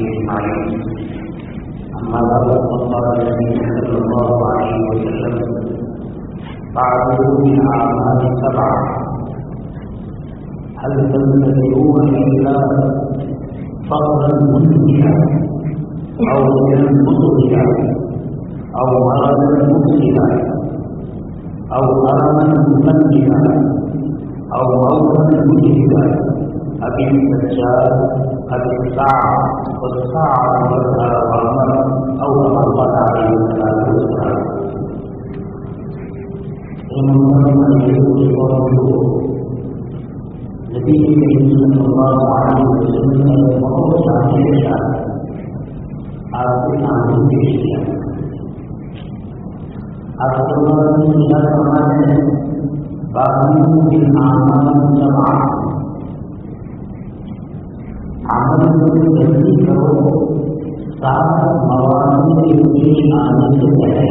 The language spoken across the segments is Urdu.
أجمعين. أما بعد فقال النبي صلى الله عليه وسلم: فاعبدوا من الأعمال سبعة هل تنتظرون إلا فقرا منهيا أو غنى مطغيا أو مرضا مبسلا أو هرما ممنيا أو موتا مجهدا أبي الدجال أبي الساعة والساعة مرها وعمر أو كما قال عليه الصلاة والسلام. نبی کریم صلی اللہ علیہ وسلم نے بہت سارے اشارات آپ کے سامنے پیش کیا. آپ فرماتے ہیں باقیوں کے اعمال جمع عمل کو جلدی کرو سارا مواد کے پیش آنے سے پہلے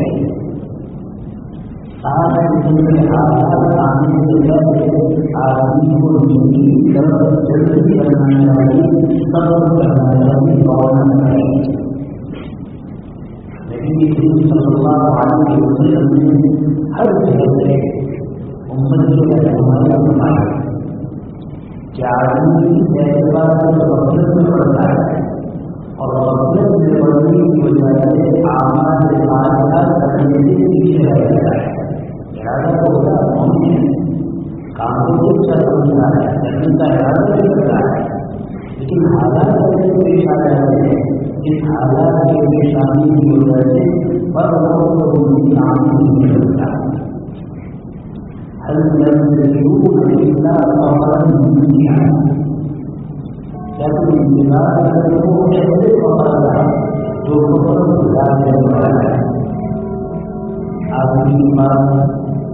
سارا حالات آنے سے پہلے آدمی کو نیکی طرف جلدی کرنا چاہیے، صبر کرنا چاہیے، فوراً کریں. نبی کریم صلی اللہ علیہ وسلم نے ہر جگہ سے امت کے رہنمائی فرمائی کہ آدمی اعتبار سے غفلت میں پڑتا ہے اور غفلت میں پڑنے کی وجہ سے اعمال صالحہ کرنے سے پیچھے رہ جاتا ہے. ارادہ تو ہوتا ہے، مومن ہے، کام کو اچھا سمجھتا ہے، کرنے کا ارادہ بھی کرتا ہے، لیکن حالات ایسے پیش آ جاتے ہیں جس حالات کے پیش آنے کی وجہ سے پر کام نہیں کرتا. هل ينتظرون إلا فقرا منهيا؟ کیا تم انتظار کرتے ہو ایسے فقر کا جو فقر بلا دینے والا ہے؟ آدمی کے پاس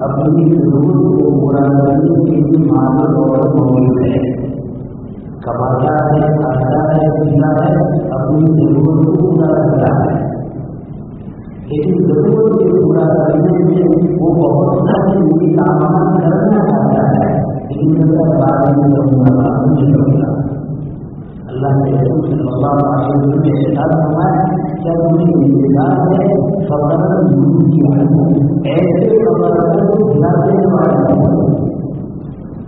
اپنی ضرورت کو پورا کرنے کے لیے مال اور موجود ہے، کماتا ہے، کھاتا ہے، پیتا ہے، اپنی ضرورت کو پورا کرتا ہے، لیکن ضرورت کو پورا کرنے میں وہ بہت سارے نیک اعمال کرنا چاہتا ہے، لیکن جب تک بعد میں نہیں کرتا. اللہ کے رسول صلی اللہ علیہ وسلم نے ارشاد فرمایا کیا تمہیں انتظار ہے فقر منہیا، ایسے فقر کو بلا دینے والا ہے.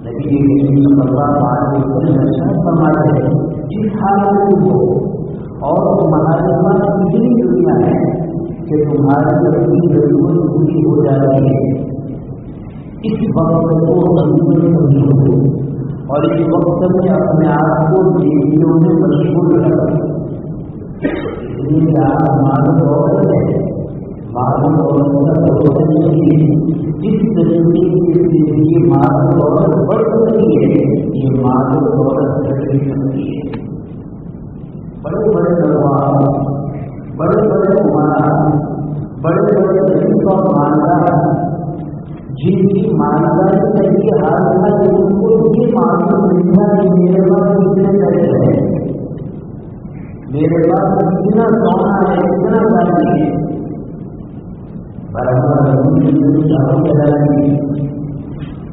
نبی کریم صلی اللہ علیہ وسلم ارشاد فرماتے ہیں جس حالت کو اور تمہارے پاس اتنی دنیا ہے کہ تمہاری اپنی ضرورت پوری ہو جاتی ہے، اس وقت کو غنیمت سمجھو اور اس وقت میں اپنے آپ کو نیکیوں میں مشغول رکھو. اتنی آپ معلوم عورت ہے، معلوم عورت کا بھروسہ نہیں ہے. جس طریقے کے لیے معلوم عورت بڑھ سکتی ہے یہ معلوم عورت گھٹ نہیں سکتی ہے. بڑے بڑے دربار، بڑے بڑے عمرا، بڑے بڑے غریب اور مالدار جن کی مالداری کا یہ حال تھا کہ ان کو یہ معلوم نہیں تھا کہ میرے پاس کتنے پیسے ہیں، میرے پاس کتنا سونا ہے، کتنا گاڑی ہے.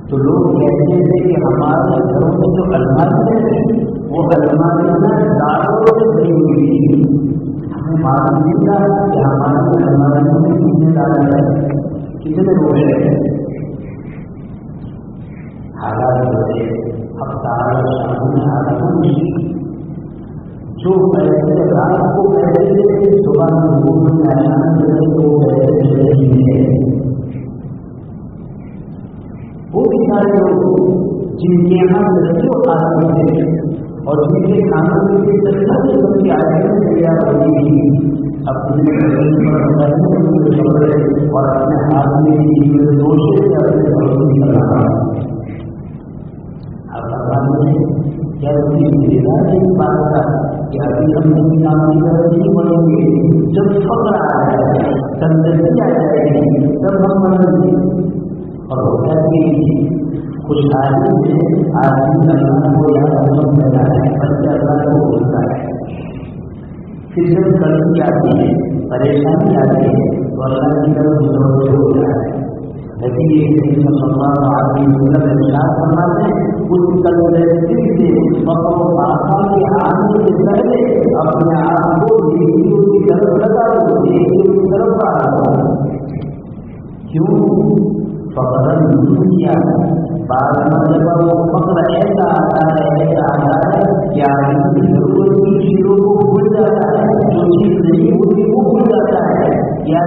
تو لوگ کہتے تھے کہ ہمارے گھروں میں جو الماریاں ہیں وہ الماریاں داروں سے بھری ہوئی تھی. ہمیں معلوم نہیں تھا کہ ہمارے الماریوں میں کتنے دار ہے، کتنے روزے ہیں. حالات ہوتے اب تعالی جو پیسے رات کو پیسے دیتے صبح میں گھومنے اعلان کرتے تو پیسے نہیں ملے. وہ بھی سارے لوگ جن کے یہاں لڑکیوں کھانا تھے اور جن کے کھانا کے لیے سب کی آئٹم تیار ہوئی تھی اپنے اور اپنے ہاتھ میں دوشے سے اپنے گھروں سے نکل رہا. کیا انتظار اس بات کا کہ ابھی ہم اپنی کامیابی نہیں بڑھیں گے، جب فخر آ جائے گا، تندرستی آ جائے گی تب ہم بڑھیں گے. اور ہوتا کہ خوشحالی میں آدمی اللہ کو یاد رقم پیدا ہے، بچہ اللہ کو بولتا ہے. پھر جب غلطی آتی ہے، پریشانی آتی ہے تو اللہ کی طرف متوجہ ہو جاتا ہے. نبی کریم صلی اللہ علیہ وسلم ارشاد فرماتے ہیں اس کنسپٹ سے فقر و آسا کے آنے سے پہلے اپنے آپ کو نیکیوں کی طرف لگا دو، نیکیوں کی طرف بڑھا دو. کیوں؟ فقر نہیں کیا. بعض مرتبہ وہ فقر ایسا آتا ہے کہ آدمی کی ضرورت کی چیزوں کو بھول جاتا ہے، جو چیز نہیں ہوتی وہ بھول جاتا ہے. یا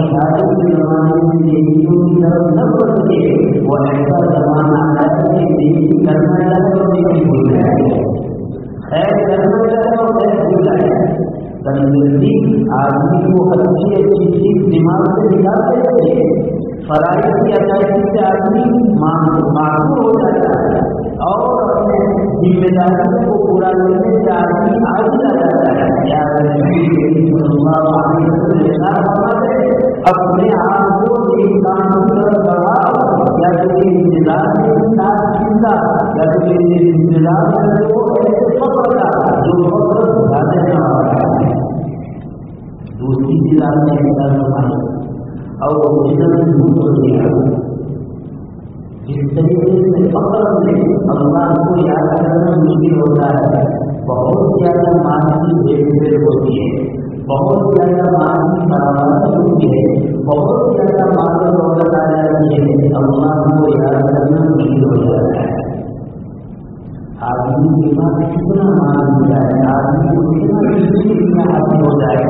شادی کے زمانے میں نیکیوں کی طرف نہ بڑھ سکے، وہ ایسا زمانہ آتا ہے کہ نیکی کرنا چاہے اور نیکی بھول جائے، خیر کرنا چاہے اور خیر بھول جائے. تندرستی آدمی کو اچھی اچھی چیز دماغ سے نکال دیتے ہیں. فرائض کی ادائیگی سے آدمی معذور ہو جاتا ہے اور اپنے ذمہ داریوں کو پورا کرنے سے آدمی عاجز آ جاتا ہے. اپنے آپ کو ایک کام کی طرف بڑھاؤ، یا تو انتظار کے ساتھ چنتا، یا تو انتظار کرتے ہو ایسے فخر کا جو فخر زیادہ نہ ہو رہا ہے. دوسری چیز آپ نے احساس سمجھ اور جتنا دور ہو گیا، جس طریقے سے فخر میں اللہ کو یاد کرنا مشکل ہوتا ہے، بہت زیادہ مانسی دیکھ بھیڑ ہوتی ہے، بہت زیادہ مانسی برابر ہوتی ہے، بہت زیادہ مانسی دولت آ جاتی ہے، اللہ کو یاد کرنا مشکل ہو جاتا ہے. آدمی کے پاس کتنا مان ہو جائے، آدمی کو کتنا حاصل ہو جائے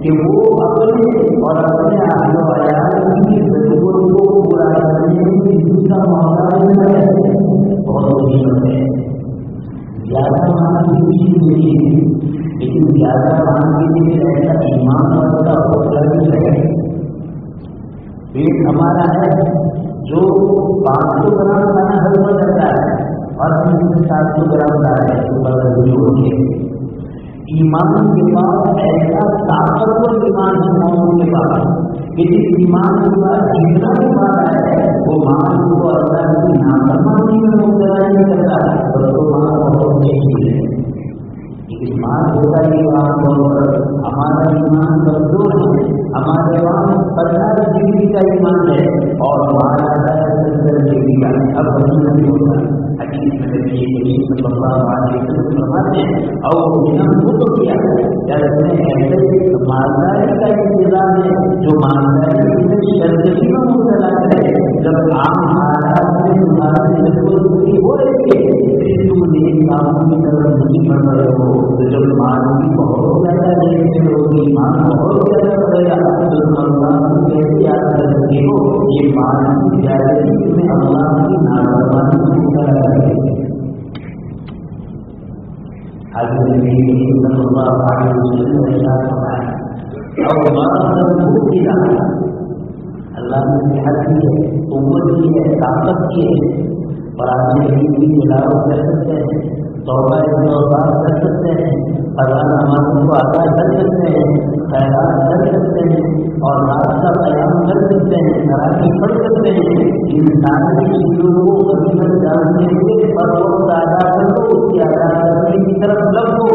کہ وہ اپنے اور اپنے اہل و عیال کی ضرورت کو پورا کرنے میں دوسرا محتاج نہ رہے. بہت مشکل ہے. زیادہ مان کی چیز نہیں ہے، لیکن زیادہ مان کے لیے ایسا ایمان کا حوصلہ بھی ہے. پیٹ ہمارا ہے جو 500 گرام کھانا ہضم کرتا ہے اور 700 گرام دال ہے. ایمان کے پاس ایسا طاقتور ایمان ہے قوموں کے پاس کہ جس ایمان کے پاس جتنا بھی مانا ہے وہ مان کو اللہ کی نافرمانی میں مبتلا نہیں کرتا ہے، اور وہ مان بہت نیکی ہے. ایمان ہوتا ہے عام طور پر ہمارا ایمان کمزور ہے، ہمارے پاس 50 ڈگری کا ایمان ہے اور ہمارا 70 ڈگری کا. اب نہیں ہوتا. حدیث میں نبی کریم صلی اللہ علیہ وسلم فرماتے ہیں اور انہوں نے کیا ایسے مالداری کا انتظام ہے جو مالداری میں شرطی میں مبتلا ہے. جب عام حالات میں تمہاری ضرورت پوری ہو رہی ہے پھر تم نیک کاموں کی طرف نہیں بڑھ رہے ہو، تو جب مان کی بہت زیادہ نیکی ہوگی، مان بہت زیادہ بڑھے گا تو تم اللہ کو کیسے یاد کر سکتے ہو؟ یہ مان کی زیادتی تمہیں اللہ کی نافرمانی سے مبتلا کرے گی. حضرت نبی صلی اللہ علیہ وسلم نے ارشاد فرمایا اور مقصد کی اللہ نے صحت کی ہے، قوت کی ہے، طاقت کی ہے، اور آدمی کی تلاوت کر سکتے ہیں، توبہ استغفار کر سکتے ہیں، قضا نمازوں کو ادا کر سکتے ہیں، خیرات کر سکتے ہیں اور رات کا قیام کر سکتے ہیں، تراویح پڑھ سکتے ہیں. ان ساری چیزوں کو غنیمت جانتے ہوئے پر وقت ادا کر دو، اس کی ادا کرنے کی طرف لگو.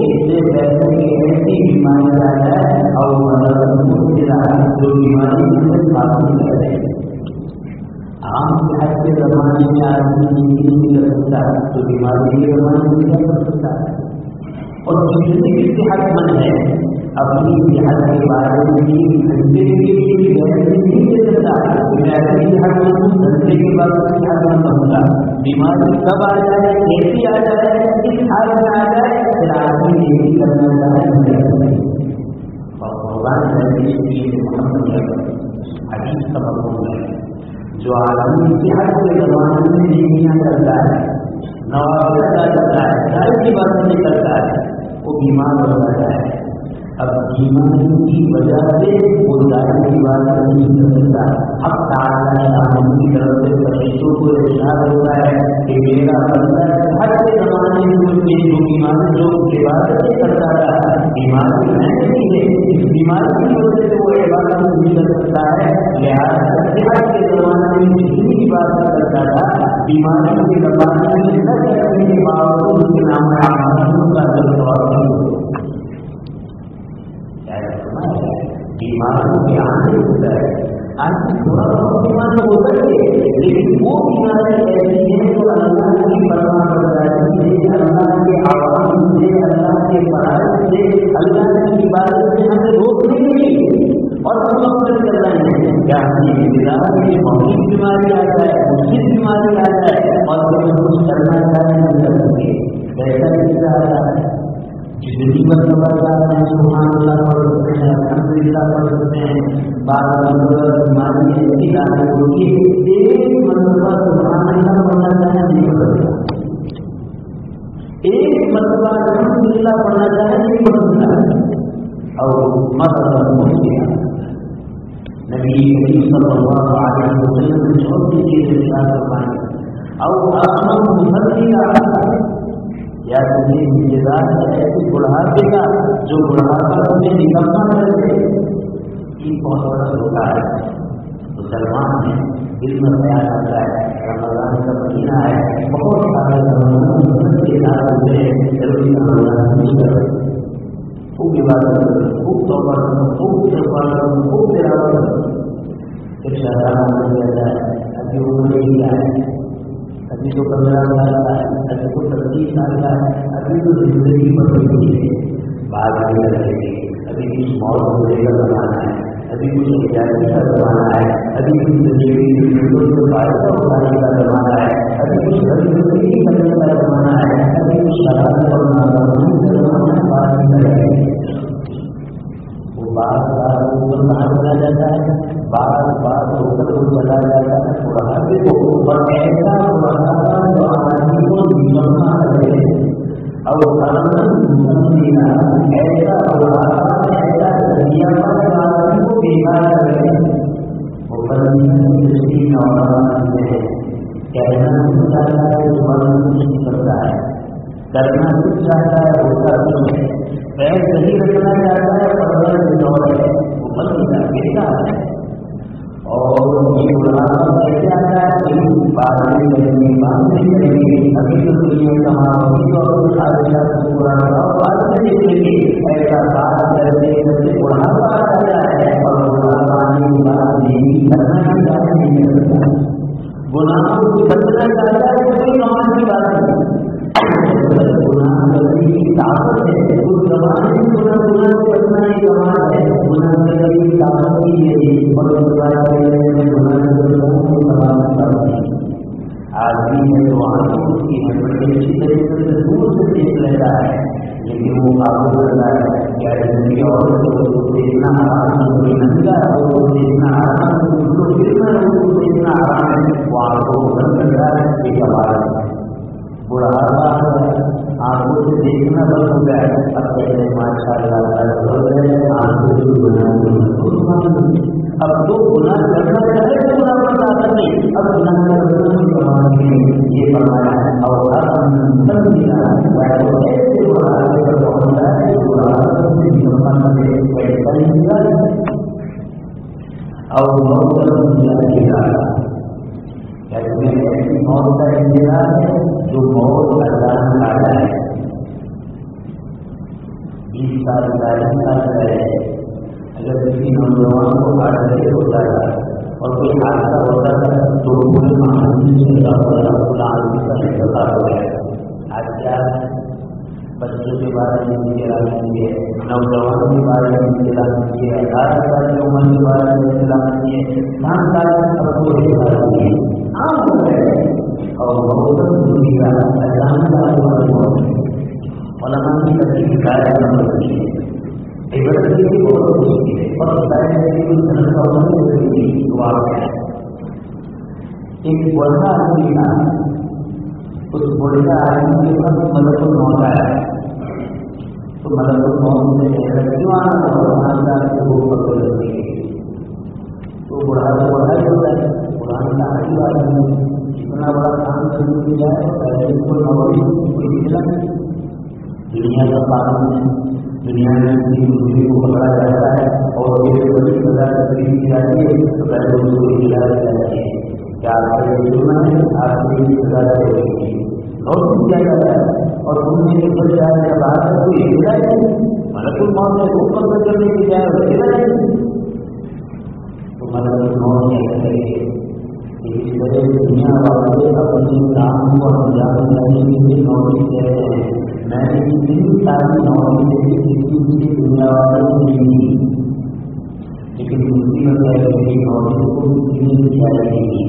اس سے پیسے کی ایسی بیماری آ جائے اور جو بیماری سے قابل کرے. عام صحت کے زمانے میں آدمی نیکی نہیں کر سکتا تو بیماری کے زمانے میں کیا کر سکتا ہے. اور جتنے بھی صحت مند ہے اپنی صحت کے بارے میں گھنٹے کے لیے گارنٹی نہیں دے سکتا. میں صحت مند گھنٹے کے بعد صحت مند ہوں گا. بیماری کب آ جائے، کیسی آ جائے، کس حال میں آ جائے، پھر آدمی نیکی کرنا چاہے اور قربان حدیث کا مفہوم ہے. جو آدمی صحت کے زمانے میں نیکیاں کرتا ہے، نوافل ادا کرتا ہے، ظاہر کی باتیں کرتا ہے، وہ بیمار ہو جاتا ہے. اب بیماری کی وجہ سے وہ ظاہر کی بات نہیں کر سکتا. اب تعالیٰ کی طرف سے فرشتوں کو ارشاد ہوتا ہے کہ میرا بندہ صحت کے زمانے میں مجھ میں جو بیماری جو عبادتیں کرتا تھا، بیماری نہیں ہے، اس بیماری کی وجہ سے وہ عبادت نہیں کر سکتا ہے. لہٰذا صحت کے زمانے میں جتنی عبادت کرتا تھا بیماری کے زمانے میں نہ کرنے کے باوجود اس کے نام کا درد بیماروں کے آنے ہوتا ہے. آج تھوڑا بہت بیمار ہوتا ہے لیکن وہ بیماری ایسی ہے جو اللہ سے اللہ کی عبادت سے ہمیں روکنے کے لیے اور ہم اپنے کر رہے ہیں کیا ہمیں ابتدائی میں موٹی بیماری آ جائے مشکل بیماری آ جائے اور ہمیں کچھ کرنا چاہے نہیں کر سکے ایسا نہیں رہا ہے جتنی مرتبہ جاتے ہیں سبحان اللہ پڑھ سکتے ہیں الحمدللہ پڑھ سکتے ہیں بار بیماری ایسی لانے ہوتی ہے ایک مرتبہ سبحان اللہ پڑھنا چاہے نہیں پڑھ سکتا ایک مرتبہ الحمدللہ پڑھنا چاہے نہیں پڑھ سکتا اور مرتبہ پہنچ گیا نبی کریم صلی اللہ علیہ وسلم نے چھوٹی چیز ارشاد فرمائی اور آسمان مسلم یا تمہیں انتظار ہے ایسے بڑھاپے کا جو بڑھاپا تمہیں نکلنا پڑے یہ بہت بڑا دھوکہ ہے مسلمان ہے دل میں خیال آتا ہے رمضان کا مہینہ ہے بہت سارے خوب عبادت کرو خوب توبہ کرو خوب استغفار کرو خوب تلاوت کرو پھر شہزادہ بن جاتا ہے ابھی عمر نہیں آئے ابھی تو 15 سال کا ہے ابھی تو 25 سال کا ہے ابھی تو زندگی بدل گئی ہے بعد میں رہے گی ابھی کچھ موت ہونے کا زمانہ ہے ابھی کچھ اجازت کا زمانہ ہے ابھی کچھ زندگی سے فائدہ اٹھانے کا زمانہ ہے ابھی کچھ زندگی کرنے کا زمانہ ہے ابھی کچھ شرارت اور نافرمانی کا زمانہ بعد میں رہے گی وہ بار بار اوپر باہر چلا جاتا ہے بار بار اوپر کو چلا جاتا ہے بڑھاپے کو اور ایسا بڑھاپا جو آدمی کو نکلنا ہے اور ایسا بڑھاپا ایسا ذریعہ پر آدمی کو بیکار کرے وہ پرندی نوجوان ہے کہنا کچھ چاہتا ہے زبان کچھ نکلتا ہے کرنا کچھ چاہتا ہے ہوتا کچھ ہے پیر صحیح رکھنا چاہتا ہے پردہ سے دور ہے وہ پسندہ بیکار ہے اور یہ بڑھاپا کیسے آتا ہے بات نہیں کریں گے بات نہیں کریں گے ابھی تو دنیا کہاں ابھی تو بات نہیں کریں گے ایسا بات کرتے کرتے بڑھاپا آ جاتا ہے اور بڑھاپا آنے کے بعد نہیں کرنا چاہتا نہیں کرتا گناہوں کو بچنا چاہتا ہے کوئی کمال کی بات نہیں گناہ کرنے کی طاقت ہے اس زمانے میں گناہ کو بچنا ہی کمال ہے گناہ کرنے کی طاقت ہی ہے اور آدمی ہے تو آنکھوں کی ہے بڑی اچھی طریقے سے دور سے دیکھ لیتا ہے لیکن وہ قابو کرتا ہے کیا زندگی اور دیکھنا آرام ہے کوئی ننگا ہے وہ دیکھنا آرام ہے اس کو گرنا ہے اس کو دیکھنا آرام ہے وہ آنکھوں کو بند کرتا ہے یہ کمال ہے بڑھاپا آنکھوں سے دیکھنا بند ہو گیا ہے اب کہتے ہیں ماشاء اللہ آنکھوں سے بنا اب تو گناہ کرنا چاہے تو گناہ پر طاقت نہیں اب گناہ کرنا بھی کمال نہیں یہ فرمایا ہے اور ایسے بڑھاپے پر پہنچا ہے جو بڑھاپے سے نقصان دے پیسہ انتظار اور موت کا انتظار ایسی موت کا انتظار ہے جو موت اللہ نے لایا ہے 20 سال 40 سال کا ہے اگر کسی نوجوان کو حادثے ہوتا ہے اور کوئی حادثہ ہوتا ہے تو پورے معاملے سے پتا ہو جائے آج کیا بچوں کے بارے میں انتظار کیجیے نوجوان کے بارے میں انتظار کیجیے 18 سال کی عمر کے بارے میں انتظار کیجیے 7 سال سب کو انتظار کیجیے عام ہو گئے اور بہت دنیا علماء کی تکلیف گائے کرتی ہے عبادت کی بہت مشکل ہے اور ایک بڑا آدمی تھا اس بڑے آدمی کے پاس ملک الموت آیا تو ملک الموت نے کیوں آنا تھا وہ پکڑ لگے تو بڑھا ہی ہوتا ہے قرآن کا عجیب آدمی اتنا بڑا کام شروع کیا ہے پہلے کوئی نوکری کوئی ملا نہیں دنیا کا قانون ہے دنیا میں کسی دوسرے کو پکڑا جاتا ہے اور پھر بڑی سزا تقریب کی جاتی ہے تو پہلے اس کو ہلا جاتی ہے کیا آپ کا یہ سننا ہے آپ کو یہ سزا دے گی نوٹ کیا جاتا ہے اور ان میں سے بڑھ جانے کے بعد کوئی ہلا جائے ملک الموت ہے وہ پکڑ کرنے کی جائے وہ ہلا جائے تو ملک الموت یہ ہے اس طرح دنیا والے اپنے کام کو انجام دینے کے لیے نوٹس دیتے ہیں میں نے اتنی ساری نوکری کی دنیا والوں نے نہیں، لیکن مصیبت ہے میری نوکری کو اتنی زیادہ نہیں.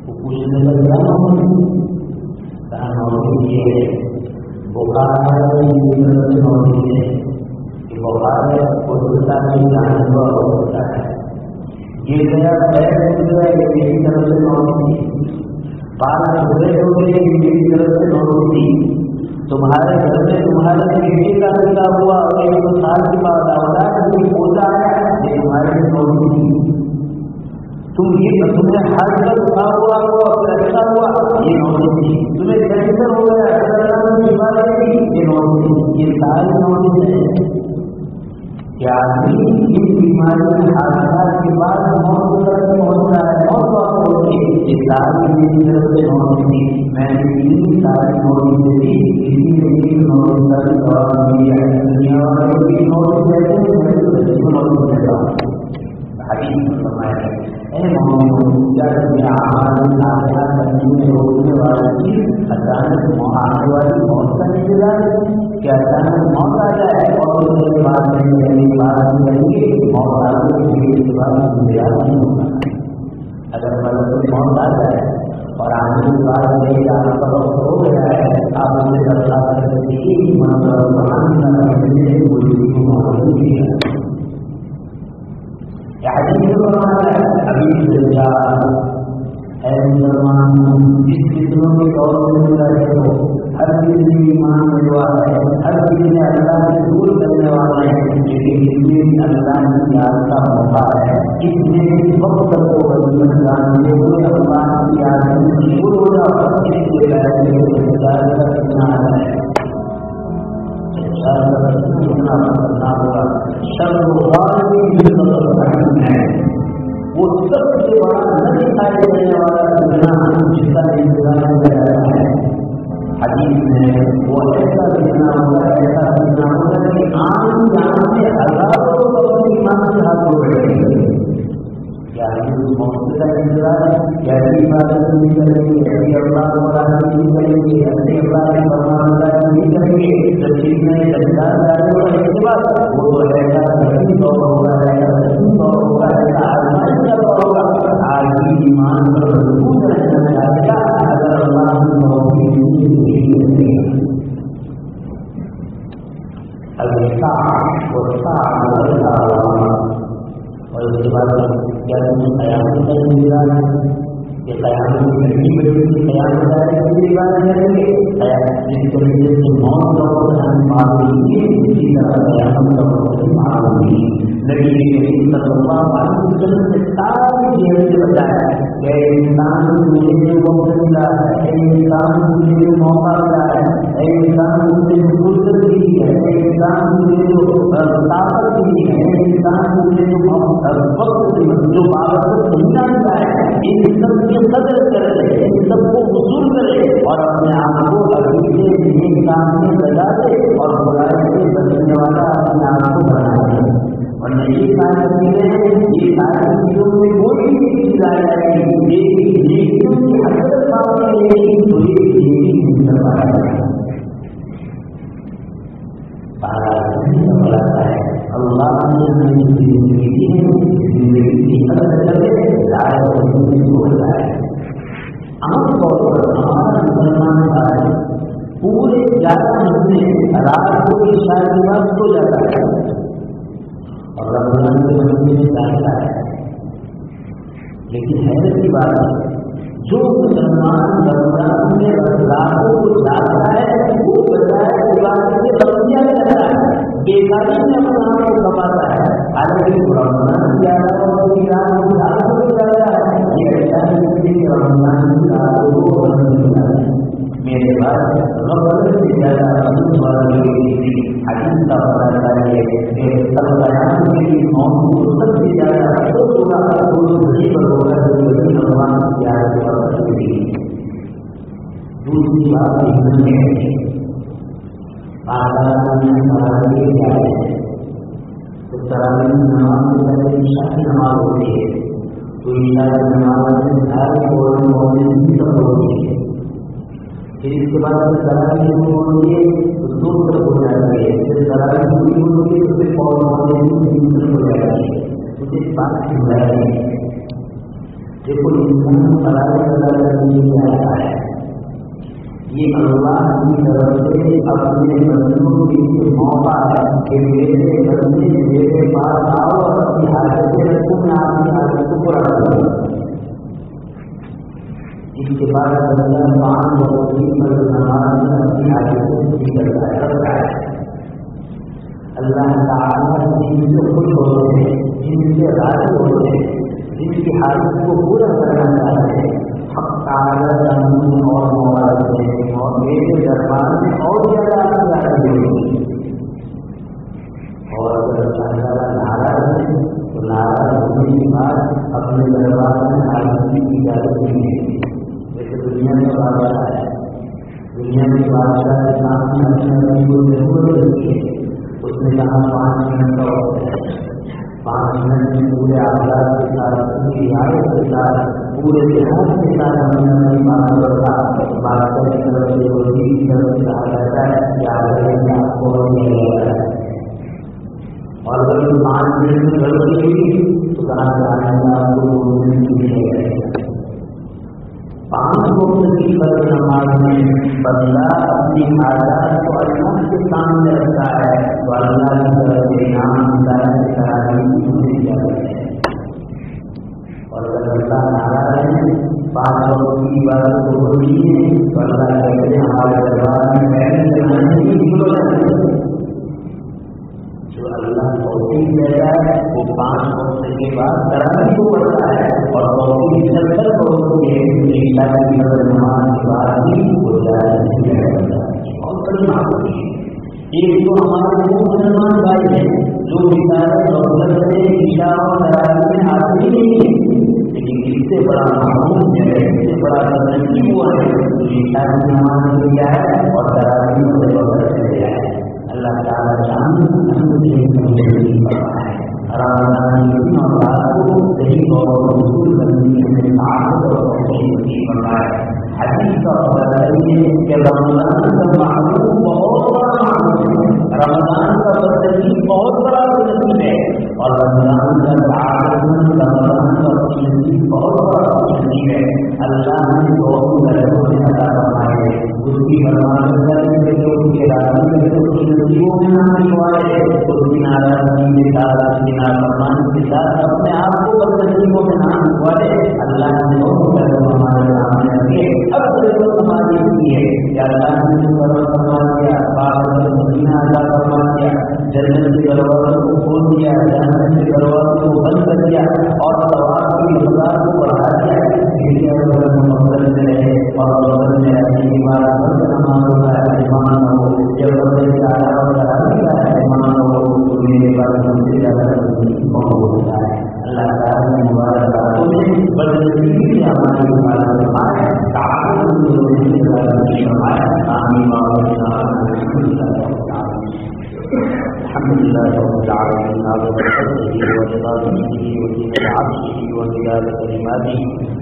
وہ پوچھنے لگا کہاں نوکری یہ ہے، بخار ہے نوکری ہے کہ بخار ہے ہوتا نہیں جانے کا ہوتا ہے. یہ گیا پیر گزرا ہے میری طرف سے نوکری، پال چھوڑے ہو گئے میری طرف سے نوکری. تمہارے گھر میں تمہارے بیٹے کا پیدا ہوا اور 1 سال کے بعد اولاد کوئی پوتا ہے یہ تمہارے نوکری. تمہیں ہر طرف اٹھا ہوا پیسہ ہوا یہ نوکری، تمہیں کینسر ہو گیا بیماری یہ نوکری. یہ ساری نوکری ہے کہ آدمی اس بیماری میں حادثات کے بعد موت تک پہنچتا ہے. موت واقع ہوتی ہے. یہ ساری میری طرف سے نوکری، میں نے اتنی ساری نوکری دی، اسی لیے نوکری کا بھی جواب دیا ہے. دنیا والوں کی نوکری دیتے ہیں نوکری دیتا ہوں. حدیث میں فرمایا ہے اے مومنو جب میرا اعمال نافع کرنے میں روکنے والی چیز اچانک آنے والی موت کا انتظار ہے کہ اچانک موت آ جائے اور اس کے بعد میں بات کریں گے موت آنے کے بعد انتظار نہیں ہوگا. اگر مطلب موت آ جائے اور آنے کے بعد میری آنے کا وقت ہو گیا ہے آپ اسے درخواست کر سکتے ہیں مطلب جس کتنوں کے طور پر رہے ہو ہر چیز میں ایمان ملوا ہے، ہر چیز میں اللہ سے دور کرنے والا ہے، لیکن اس میں اللہ کی یاد کا موقع ہے. اس میں وقت کو جانتے ہوئے اللہ کی یاد میں مشہور ہو جاؤ. اس کے وہ سب سے بڑا نہ دکھائی دینے والا گناہ جس کا انتظار کیا جاتا ہے. حدیث میں وہ ایسا گناہ ہوگا ایسا گناہ ہوگا کہ عام جان سے ہزاروں لوگ ایمان سے ہاتھ دھو بیٹھیں گے. کیا اس موت کا انتظار ہے؟ کیسی عبادت نہیں کریں گے، کیسی اللہ تعالیٰ نہیں کریں گے، کیسے اللہ کے فرمان نہیں کریں گے. جو چیز میں جنگار جانے والا اعتبار وہ تو ایسا کہیں دور ہوگا، ایسا کہیں دور ہوگا، ایسا آزمائش کا دور ہوگا. آج بھی ایمان پر مضبوط رہنا چاہے گا اگر اللہ کی توفیق نہیں. الساعة والساعة والساعة. اور اس کے بعد کیا تمہیں قیامت کا انتظار ہے کہ قیامت کی گھٹی بڑی کی قیامت آئے اس کی بات کریں گے. جس طریقے سے موت کا وقت ہم معلوم ہوئی اسی طرح قیامت کا وقت معلوم ہوئی. نبی کریم صلی اللہ علیہ وسلم نے ساری چیزیں سے بتایا کہ انسان مجھے وقت ملا ہے، انسان مجھے موقع ملا ہے، انسان مجھے فرصت دی ہے، انسان مجھے جو طاقت دی ہے، انسان مجھے جو وقت جو بابت دنیا ملا ہے، ان سب کی قدر کرے، ان سب کو وصول کرے اور اپنے آپ کو ابھی سے نیک کام میں لگا دے اور برائی سے بچنے والا اپنے آپ کو بنا دے. اور نہیں ساری چیزیں یہ ساری چیزوں میں کوئی بھی چیز آ جائے گی لیکن کی حضرت سامنے لیکن کوئی چیز نہیں پایا جاتا ہے. اللہ نے زندگی کی قدر کرے ظاہر ہو جائے. عام طور پر ہمارا مسلمان بھائی پورے 11 مہینے رات کو عشاء کے بعد سو جاتا ہے اور رمضان کے مہینے میں جاتا ہے. لیکن حیرت کی بات ہے جو مسلمان رمضان میں راتوں کو جاگتا ہے وہ بجائے عبادت کے بختیاں کرتا ہے، بیکاری میں اپنا آپ کو کماتا ہے. حالانکہ رمضان کی رات کی رات کو جاگتا ہے یہ ایسا ہے کہ رمضان کی رات کو بند ہے. میرے پاس غفلت سے زیادہ حدیث والی حدیث کا پتہ چاہیے کہ سب بیان کے لیے موت کو سب سے زیادہ تو ہوگا تو غریب ہوگا جو رمضان کی رات کو بند ہے. دوسری بات یہ ہے تراویح کیا ہے؟ تو تراویح نماز سے پہلے عشاء کی نماز ہوتی ہے تو عشاء کی نماز میں سارے فوراً ہوتی ہے. پھر اس کے بعد تراویح شروع ہوتی ہے تو دو طرف ہو جاتی ہے، پھر تراویح شروع ہوتی ہے تو پھر فوراً ہو جاتی ہے. مجھے اس بات کی بجائے دیکھو انسان تراویح ادا کرنے کے لیے آتا ہے، یہ اللہ کی طرف سے اپنے بندوں کے لیے موقع ہے کہ میرے بندے میرے پاس آؤ اور اپنی حاجتیں رکھو، میں آپ کی حاجت کو پورا کروں. اس کے بعد بندہ 5 وقت کی نماز میں اپنی حاجتیں پوری کرتا ہے. اللہ تعالیٰ جن سے خوش ہوتے ہیں، جن سے راضی ہوتے ہیں، جن کی حاجت کو پورا کرنا چاہتے ہیں، حق تعالیٰ کا نام اور مبارک ہے اور میرے دربار میں اور زیادہ آسان ہوگی. اور اگر اللہ تعالیٰ ناراض ہے تو ناراض ہونے کے بعد اپنے دربار میں حاجت کی اجازت نہیں ہے. جیسے دنیا میں بادشاہ ہے، دنیا میں بادشاہ کے سامنے اپنے اپنی کو ضرورت رکھی ہے. اس نے کہا 5 منٹ کا وقت ہے، 5 منٹ میں پورے آزاد کے ساتھ، پوری رعایت کے ساتھ، پورے لحاظ کے ساتھ ہمیں اپنی بات کرتا. بادشاہ کی طرف سے وزیر کی طرف سے کہا جاتا ہے کہ آگے آپ کو دیا جاتا ہے. اور اگر 5 منٹ میں غلطی ہوئی تو کہا جاتا ہے آپ کو 2 منٹ دیا جائے گا. 5 وقت کی فرض نماز میں بندہ اپنی حاجات کو اللہ کے سامنے رکھتا ہے تو اللہ کی طرف سے انعام ہدایت کرانے کی مجھے اجازت ہے. اور اگر اللہ ناراض ہے، 5 وقت کی عبادت کو ہوتی ہے تو اللہ کہتے ہیں ہمارے دربار میں محنت کرنے کی ضرورت ہے. جو اللہ توفیق دیتا ہے وہ 5 وقت کے بعد تراویح کو پڑھتا ہے اور توفیق 70 وقت کے عشاء کی نماز کے بعد بھی وہ جائز نہیں رہتا. اور بڑی معقول ہے. ایک تو ہمارے وہ مسلمان بھائی ہیں جو بیچارے غفلت سے عشاء اور تراویح میں آتے ہی نہیں ہیں، لیکن اس سے بڑا معمول ہے، اس سے بڑا نصیب ہوا ہے جو عشاء کی نماز میں کیا ہے اور تراویح میں غفلت سے گیا ہے. اللہ تعالیٰ شان رمضان کی اور رات کو صحیح طور پر وصول کرنے میں طاقت اور توفیق نصیب فرمائے. حدیث کا بتائیے کہ رمضان کا معروف بہت بڑا معروف ہے، رمضان کا بدنی بہت بڑا نصیب ہے، اور رمضان کا تعاون رمضان کا نصیب بہت بڑا نصیب ہے. اللہ نے دونوں طرفوں سے عطا فرمائے. اس کی فرمان کرنے جو ان کے راضی کرتے اس نصیبوں میں نہ لکھوائے، اس کی ناراضگی کے ساتھ، اس کی نافرمانی کے ساتھ اپنے آپ کو بدنصیبوں میں نہ لکھوائے. اللہ نے دونوں طرف ہمارے سامنے رکھے. اب ضرورت ہماری کی ہے کہ اللہ نے فرما دیا، بابر مدینہ عطا فرما دیا، جنت کے دروازوں کو کھول دیا، جہنم کے دروازوں کو بند کر دیا اور ثواب کی مقدار کو بڑھا دیا. مقدر میں رہے اور مقدر میں رہنے کے بعد نمازوں کا اہتمام ہو، جب اعلیٰ اور تراویح کا اہتمام ہو تو میرے بعد سب سے زیادہ بہت ہوتا ہے. اللہ تعالیٰ نے مبارک راتوں میں بدنصیبی سے ہماری حفاظت فرمائے، تعاون سے فرمائے. آمین. الحمد لله رب العالمين على فضله ورضاته وزين عرشه ومداد كلماته.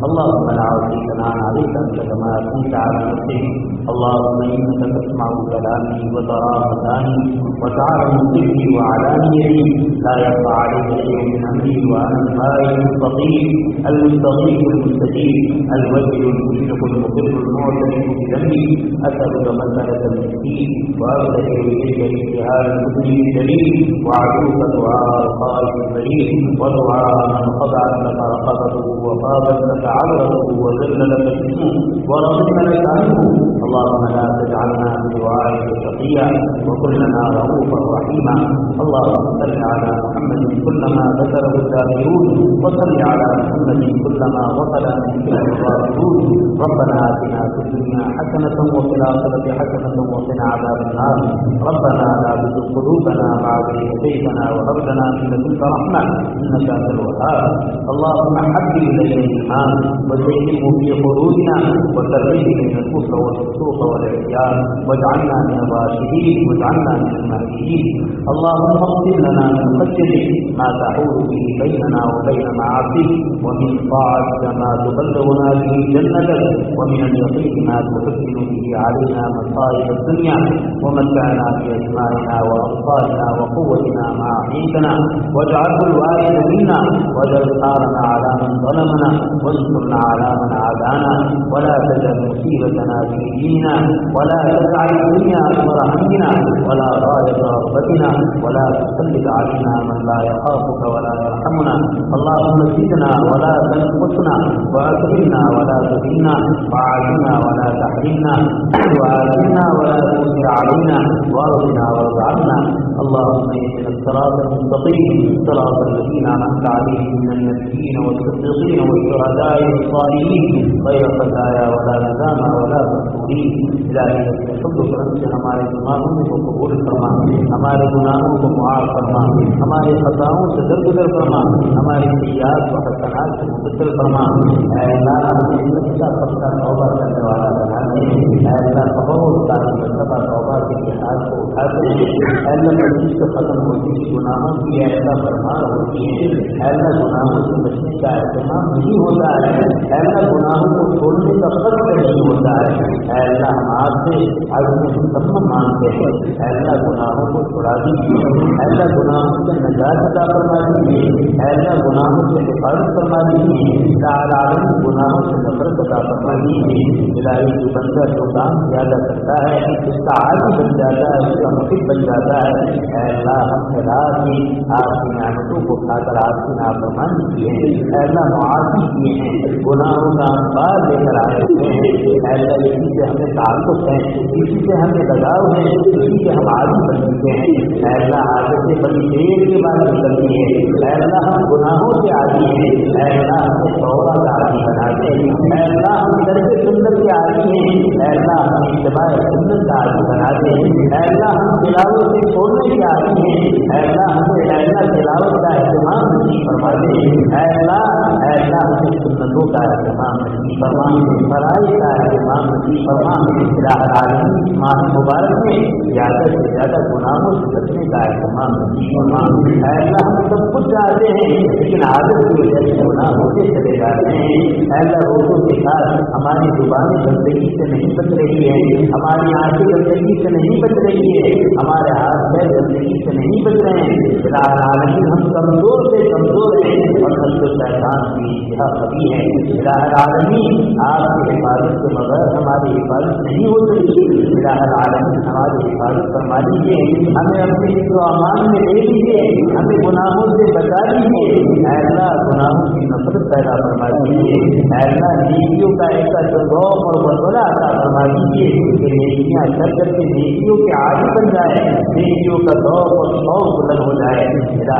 اللهم لا عصيت لنا عليك انت كما كنت على نفسك. اللهم انك تسمع كلامي وترى مكاني وتعلم سري وعلانيتي. لا يخفى عليك شيء من امري وانا المائل المستقيم المستغيث المستجيب الوجه المشرق المقر المعترف بذنبي. اسالك مساله المسكين وابتدئ اليك اجتهاد المسلم الدليل وعدوك دعاء الخائف البليد ودعاء من خضعت لك رقبته وخابت لك عبرته وذل لك جسمه ورضي لك عنه. اللهم لا تجعلنا بدعائك شقيا وكن لنا رؤوفا رحيما. اللهم صل على محمد كلما ذكره الذاكرون وصل على محمد كلما غفل منك الغافلون. ربنا آتنا في الدنيا حسنة وفي الآخرة حسنة وقنا عذاب النار. ربنا لا تزغ قلوبنا بعد إذ هديتنا وهب لنا من لدنك رحمة إنك أنت الوهاب. اللهم حبب إلينا الإيمان وزينه في قلوبنا وكره إلينا الكفر والفسوق والعصيان واجعل واجعلنا من الراشدين واجعلنا من المهديين. اللهم اغفر لنا من خشيتك ما تحول به بيننا وبين معاصيك، ومن طاعتك ما تبلغنا به جنتك، ومن اليقين ما تحسن به علينا مصائب الدنيا، ومتعنا بأسمائنا وأبصارنا وقوتنا ما أحييتنا، واجعله الوارث منا، واجعل ثارنا على من ظلمنا، وانصرنا على من عادانا، ولا تجعل مصيبتنا في ديننا، ولا تجعل الدنيا أكبر همنا ولا غاية رغبتنا، ولا تسلط علينا من لا يخافك ولا يرحمنا. اللهم زدنا ولا تنقصنا، وأكرمنا ولا تهنا، وعافنا ولا تحرمنا، وآتنا ولا تؤثر علينا، وارضنا وارض عنا. اللهم اهدنا الصراط المستقيم صراط الذين أنعمت عليهم من النبيين والصديقين والشهداء والصالحين غير خزايا ولا ندامى ولا مفتونين. الہی اپنے فضل و کرم سے ہمارے گناہوں کو قبول فرما، ہمارے گناہوں کو معاف فرما، ہمارے خطاؤں سے درگزر فرما، ہماری سیئات و حسنات سے مبدل فرما. اے اللہ سچا پکا توبہ کرنے والا بنا دے. اے اللہ بہت ساری مرتبہ توبہ کے جہاد کو اٹھا دے. اے اللہ مجلس سے ختم ہوتی گناہوں کی ایسا فرمان ہوتی ہے. اے اللہ گناہوں سے بچنے کا اہتمام نہیں ہوتا ہے. اے اللہ گناہوں کو چھوڑنے کا فخر نہیں ہوتا ہے. اے اللہ ہم آپ سے عزم مسلم مانگتے ہیں. اے اللہ گناہوں کو چھڑا دیجیے. اے اللہ گناہوں سے نجات عطا فرما دیجیے. اے اللہ گناہوں سے حفاظت فرما دیجیے. العالمین گناہوں سے نفرت عطا فرما دیجیے. الہی جو بندہ جو کام زیادہ کرتا ہے اس کا عادی بن جاتا ہے، اس کا محب بن جاتا ہے. اے اللہ ہم نے رات میں آپ کی نعمتوں کو کھا کر آپ کی نافرمانی کی ہے. اے اللہ معافی کیے ہیں، گناہوں کا انبار لے کر آئے ہوئے ہیں. اے اللہ اسی سے ہمیں تعلق ہے، اسی سے ہمیں لگاؤ ہے، اسی سے ہم عادی بن چکے ہیں. اے اللہ عادت سے بڑی دیر کے بعد نکلتی ہے. اے اللہ ہم گناہوں سے عادی ہیں. اے اللہ ہمیں توبہ کا عادی بنا دے. اے اللہ ہم درد سنت کے عادی ہیں. اے اللہ ہم اتباع سنت کا عادی بنا دے. اے اللہ ہم تلاوت سے چھوڑنے کے عادی ہیں. اے اللہ ہمیں اے اللہ تلاوت کا اہتمام نصیب فرما دے. اے اللہ ہمیں سنتوں کا اہتمام نصیب فرما، فرائض کا اہتمام نصیب فرما. العالمین ماہ مبارک میں زیادہ سے زیادہ گناہوں سے بچنے کا اہتمام نصیب فرما. اے اللہ ہم سب کچھ چاہتے ہیں لیکن عادت کی وجہ سے گناہ ہوتے چلے جاتے ہیں. اے اللہ روزوں کے ساتھ ہماری زبانیں گندگی سے نہیں بچ رہی ہے، ہماری آنکھیں گندگی سے نہیں بچ رہی ہے، ہمارے ہاتھ پیر گندگی سے نہیں بچ رہے ہیں. العالمین ہم کمزور سے کمزور ہیں اور نسل شیطان کی انتہا کبھی ہے. العالمین آپ کی حفاظت کے بغیر ہماری حفاظت نہیں ہو سکتی. العالمین ہماری حفاظت فرما دیجیے، ہمیں اپنے فکر و امان میں لے لیجیے، ہمیں گناہوں سے بچا دیجیے. اے اللہ گناہوں کی نفرت پیدا فرما دیجیے. اے اللہ نیکیوں کا ایسا ذوق اور ولولہ عطا فرما دیجیے کہ نیکیاں کر کر کے نیکیوں کے عادی بن جائے، نیکیوں کا ذوق اور شوق بلند ہو جائے.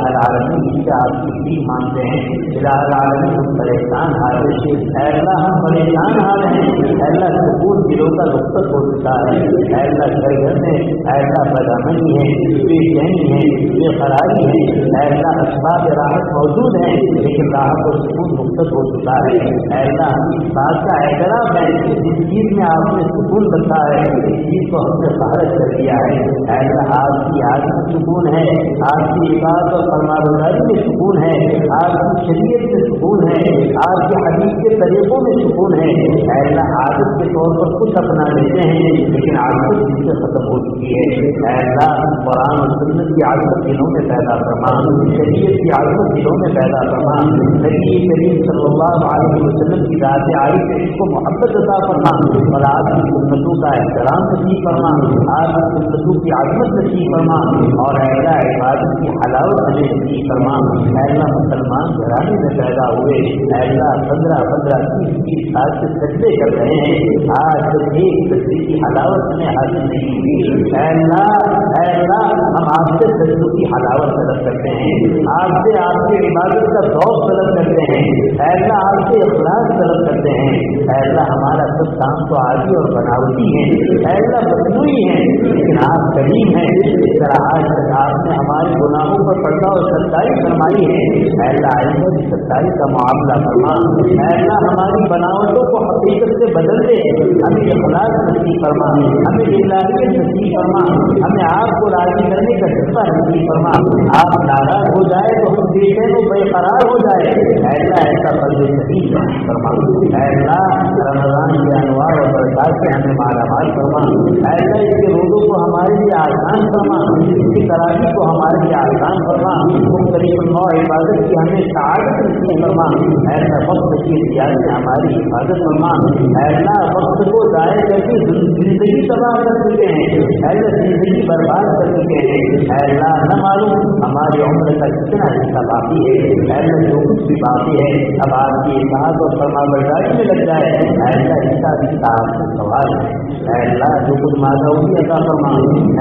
العالمین اس سے آپ کی بھی مانتے ہیں. العالمین ہم پریشان حال سے، اے اللہ ہم پریشان حال ہیں. اے اللہ سکون دلوں کا رخصت ہو چکا ہے. اے اللہ گھر میں اے اللہ بدامنی ہے، بے چینی ہے، بے قراری ہے. اے اللہ اسباب راحت موجود ہیں لیکن راحت اور سکون رخصت ہو چکا ہے. اے اللہ ہم اس بات کا اعتراف ہے جس چیز میں آپ نے سکون رکھا ہے اس چیز کو ہم نے خارج کر دیا ہے. اے اللہ آپ کی یاد میں سکون ہے، آپ کی عبادت اور فرمانبرداری میں سکون ہے، آپ کی شریعت میں سکون ہے، آپ کے حدیث کے طریقوں میں سکون ہے. اے اللہ عادت کے طور پر کچھ اپنا لیتے ہیں لیکن عادت دل سے ختم ہو چکی ہے. اے اللہ قرآن اور سنت کی عادت دلوں میں پیدا فرما، شریعت کی عادت دلوں میں پیدا فرما. نبی کریم صلی اللہ علیہ وسلم کی ذات عالی سے اس کو محبت عطا فرما اور آپ کی سنتوں کا احترام نصیب فرما، آپ کی سنتوں کی عظمت نصیب فرما اور اے اللہ عبادت کی حلاوت ہمیں نصیب فرما. اے اللہ مسلمان گھرانے میں پیدا ہوئے اے اللہ 15 30 سال سے سجدے کر رہے ہیں، آج تک ایک سجدے کی حلاوت ہمیں حاصل نہیں ہوئی. اے اللہ ہم آپ سے سجدوں کی حلاوت طلب کرتے ہیں، آپ سے آپ کی عبادت کا ذوق طلب کرتے ہیں. اے اللہ آپ سے اخلاص طلب کرتے ہیں. اے اللہ ہمارا سب کام تو عادی اور بناوٹی ہے، اے اللہ مصنوعی ہے لیکن آپ کریم ہیں. اس طرح آج تک آپ نے نے ہمارے گناہوں پر پردہ اور ستائی فرمائی ہے، اے اللہ آئندہ کی ستائی کا معاملہ فرما، اے اللہ ہماری بناوٹوں کو حقیقت سے بدل دے، ہمیں اخلاص نصیب فرما، ہمیں الہیت نصیب فرما، ہمیں آپ کو راضی کرنے کا جذبہ نصیب فرما، آپ ناراض ہو جائے تو ہم بے چین و بے قرار ہو جائے، اے اللہ ایسا قلب سلیم نصیب فرما، اے اللہ رمضان کے انوار اور برکات سے ہمیں مالا مال فرما، اے اللہ اس کے روزوں کو ہمارے لیے آسان فرما، اس کی تراویح کو ہمارے لیے آسان فرما، مختلف نوع عبادت کی ہمیں سعادت نصیب فرما، اے اللہ وقت کی اختیار سے ہماری حفاظت فرما، اے اللہ وقت کو ضائع کر کے زندگی تباہ کر چکے ہیں، اے اللہ زندگی برباد کر چکے ہیں، اے اللہ نہ معلوم ہماری عمر کا کتنا حصہ باقی ہے، اے اللہ جو کچھ بھی باقی ہے اب آپ کی اطاعت اور فرما برداری میں لگ جائے، اے اللہ اس کا بھی آپ سے سوال ہے، اے اللہ جو کچھ مادہ ہوگی عطا فرما،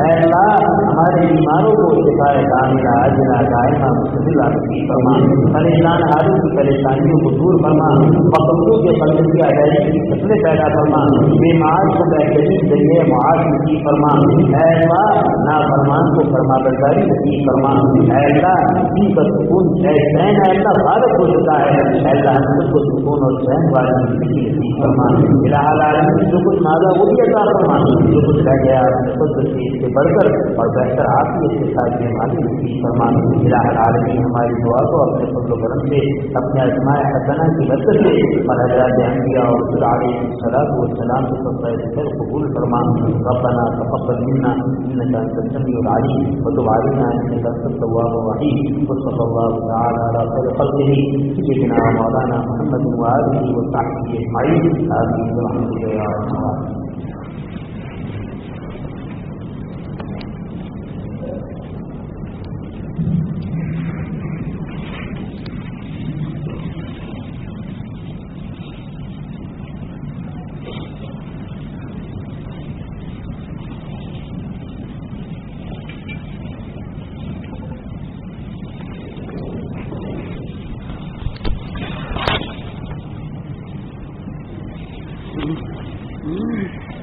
اے اللہ ہمارے بیماروں کو شفا کاملہ عاجلہ دائمہ مستقل نصیب فرما، پریشان حالوں کی پریشانیوں کو دور فرما، مقبولوں کے قلب کی ادائیگی کی شکلیں پیدا فرما، بیمار کو بہترین ذریعے معاش نصیب فرما، اے اللہ نافرمان کو فرما برداری نصیب فرما، اے اللہ دل کا سکون چین ہے اللہ غالب ہو چکا ہے، اے اللہ ہم سب کو سکون اور چین والی زندگی نصیب فرما، الہ العالمین جو کچھ مالا وہ بھی عطا فرما، جو کچھ رہ گیا اس سے بڑھ کر اور بہتر عافیت کے ساتھ یہ مالی نصیب فرما، الہ العالمین ہماری دعا کو اپنے فضل و کرم سے اپنے اسماء حسنہ کی برکت سے اور حضرات انبیاء اور رسول علیہ الصلوۃ والسلام کے صدقہ ذکر قبول فرما، ربنا تقبل منا انك انت السميع العليم وتب علينا انك انت التواب الرحيم، وصلى الله تعالى على خير خلقه سيدنا مولانا محمد وآله وصحبه اجمعين، آمين برحمتك يا ارحم الراحمين۔ Mm-hmm.